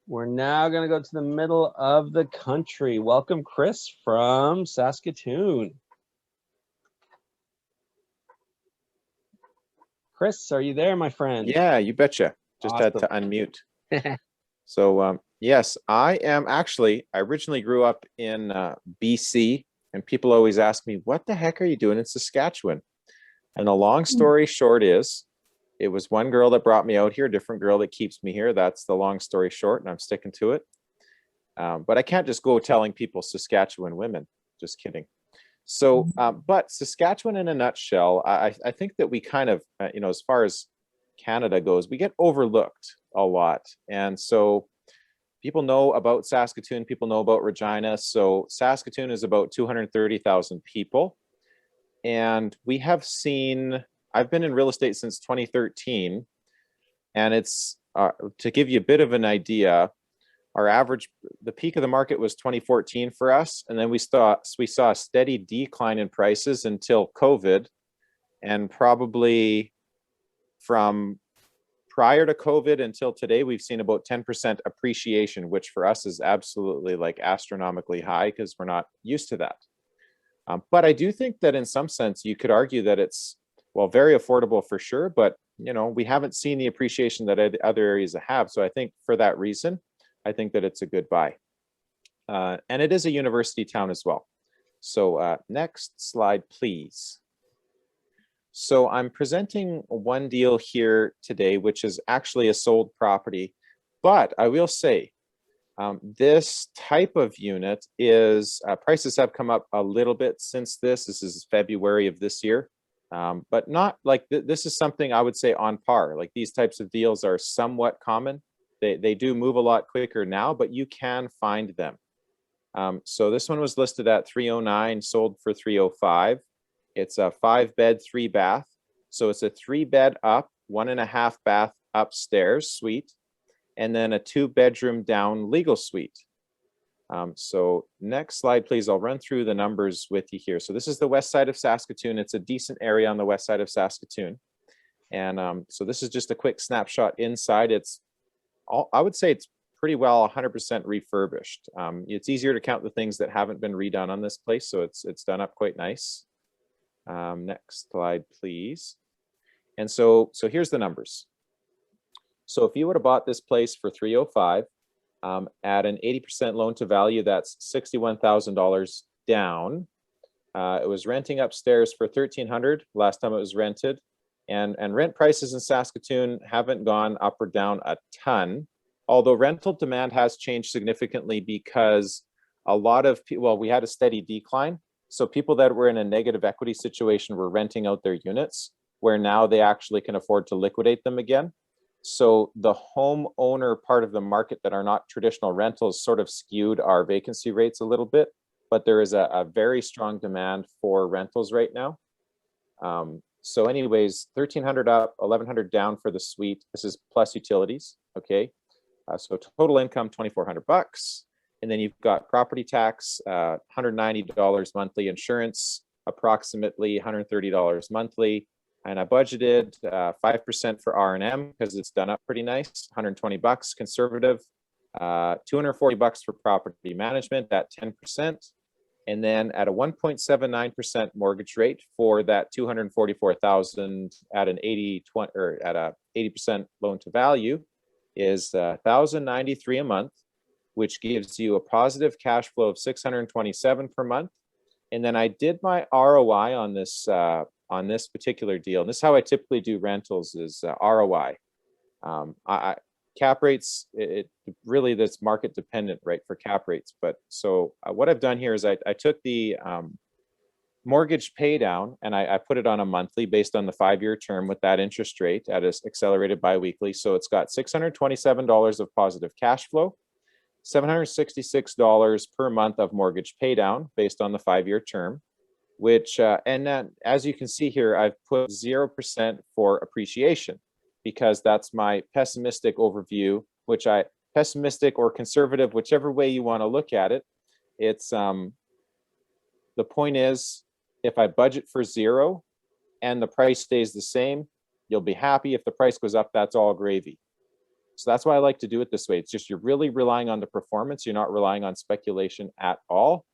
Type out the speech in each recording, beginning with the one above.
We're now going to go to the middle of the country. Welcome, Chris from Saskatoon. Chris, are you there, my friend? Yeah, you betcha. Just had to unmute. So, yes, I originally grew up in BC, and people always ask me, what the heck are you doing in Saskatchewan? And the long story short is, it was one girl that brought me out here, a different girl that keeps me here. That's the long story short, and I'm sticking to it. But I can't just go telling people Saskatchewan women. Just kidding. So, but Saskatchewan in a nutshell, I think that we kind of, as far as Canada goes, we get overlooked a lot. And so people know about Saskatoon, people know about Regina. So Saskatoon is about 230,000 people. And we have seen, I've been in real estate since 2013. And it's, to give you a bit of an idea, our average, the peak of the market was 2014 for us. And then we saw a steady decline in prices until COVID. And probably from prior to COVID until today, we've seen about 10% appreciation, which for us is absolutely like astronomically high because we're not used to that. But I do think that in some sense, you could argue that it's, well, very affordable for sure, but we haven't seen the appreciation that other areas have. So I think for that reason, I think that it's a good buy. And it is a university town as well. So next slide, please. So I'm presenting one deal here today, which is actually a sold property. But I will say, this type of unit is, prices have come up a little bit since this. This is February of this year. But not like this is something I would say on par. Like these types of deals are somewhat common. They do move a lot quicker now, but you can find them. So this one was listed at 309, sold for 305. It's a 5-bed, 3-bath. So it's a 3-bed up, 1.5 bath upstairs suite, and then a 2-bedroom down legal suite. So next slide, please. I'll run through the numbers with you here. So this is the west side of Saskatoon. It's a decent area on the west side of Saskatoon. And so this is just a quick snapshot inside. I would say it's pretty well 100% refurbished. It's easier to count the things that haven't been redone on this place, so it's done up quite nice. Next slide, please. And so here's the numbers. So if you would have bought this place for 305 at an 80% loan to value, that's $61,000 down. It was renting upstairs for $1,300 last time it was rented. And rent prices in Saskatoon haven't gone up or down a ton, although rental demand has changed significantly because a lot of people, well, we had a steady decline. So people that were in a negative equity situation were renting out their units, where now they actually can afford to liquidate them again. So the homeowner part of the market that are not traditional rentals sort of skewed our vacancy rates a little bit, but there is a very strong demand for rentals right now. So anyways, 1,300 up, 1,100 down for the suite. This is plus utilities, okay? So total income, $2,400. And then you've got property tax, $190 monthly, insurance, approximately $130 monthly. And I budgeted 5% for R&M because it's done up pretty nice, $120 conservative, $240 for property management at 10%. And then at a 1.79% mortgage rate for that $244,000 at an 80% loan to value is $1,093 a month, which gives you a positive cash flow of $627 per month. And then I did my ROI on this particular deal. And this is how I typically do rentals is ROI. Cap rates, it really, that's market dependent, right, for cap rates. But so what I've done here is I took the mortgage pay down and I put it on a monthly based on the 5-year term with that interest rate at an accelerated biweekly. So it's got $627 of positive cash flow, $766 per month of mortgage pay down based on the 5-year term, which, and then as you can see here, I've put 0% for appreciation, because that's my pessimistic overview, which pessimistic or conservative, whichever way you want to look at it. It's, the point is, if I budget for 0 and the price stays the same, you'll be happy. If the price goes up, that's all gravy. So that's why I like to do it this way. It's just you're really relying on the performance. You're not relying on speculation at all.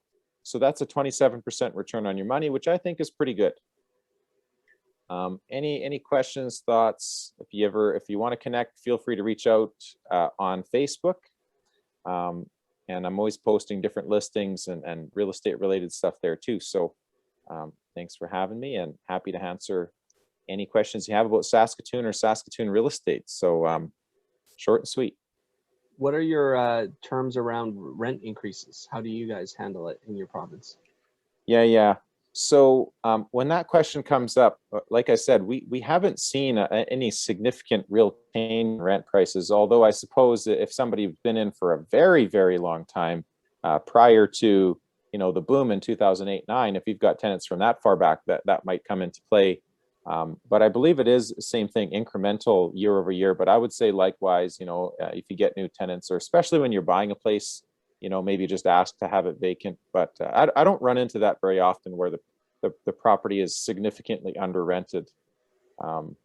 So that's a 27% return on your money, which I think is pretty good. Any questions, thoughts? If you want to connect, feel free to reach out on Facebook. And I'm always posting different listings and real estate related stuff there too. So thanks for having me, and happy to answer any questions you have about Saskatoon or Saskatoon real estate. So short and sweet. What are your terms around rent increases? How do you guys handle it in your province? Yeah. So when that question comes up, like I said, we haven't seen any significant real change in rent prices. Although I suppose that if somebody's been in for a very, very long time prior to the boom in 2008-9, if you've got tenants from that far back, that might come into play. But I believe it is the same thing, incremental year over year. But I would say likewise, if you get new tenants, or especially when you're buying a place, maybe just ask to have it vacant. But I don't run into that very often where the property is significantly under rented. And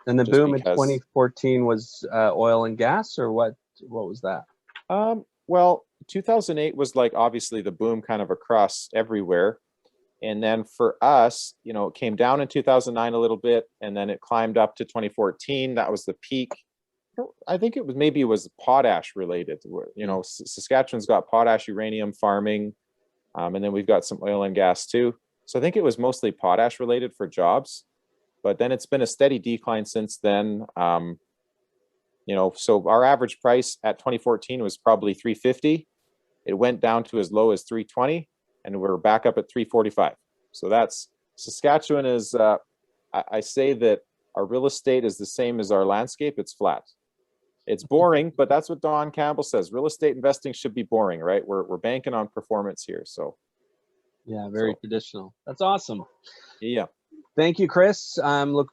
the boom in 2014 was oil and gas, or what was that? Well, 2008 was like obviously the boom kind of across everywhere. And then for us, it came down in 2009 a little bit, and then it climbed up to 2014. That was the peak. I think it was potash related. Saskatchewan's got potash uranium farming, and then we've got some oil and gas too. So I think it was mostly potash related for jobs, but then it's been a steady decline since then. So our average price at 2014 was probably $350. It went down to as low as $320, and we're back up at $345. So that's Saskatchewan is. I say that our real estate is the same as our landscape. It's flat. It's boring, but that's what Don Campbell says. Real estate investing should be boring, right? We're banking on performance here. So yeah, very traditional. That's awesome. Yeah. Thank you, Chris. Look,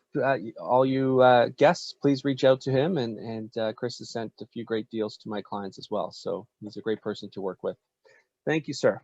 all you guests, please reach out to him. And Chris has sent a few great deals to my clients as well. So he's a great person to work with. Thank you, sir.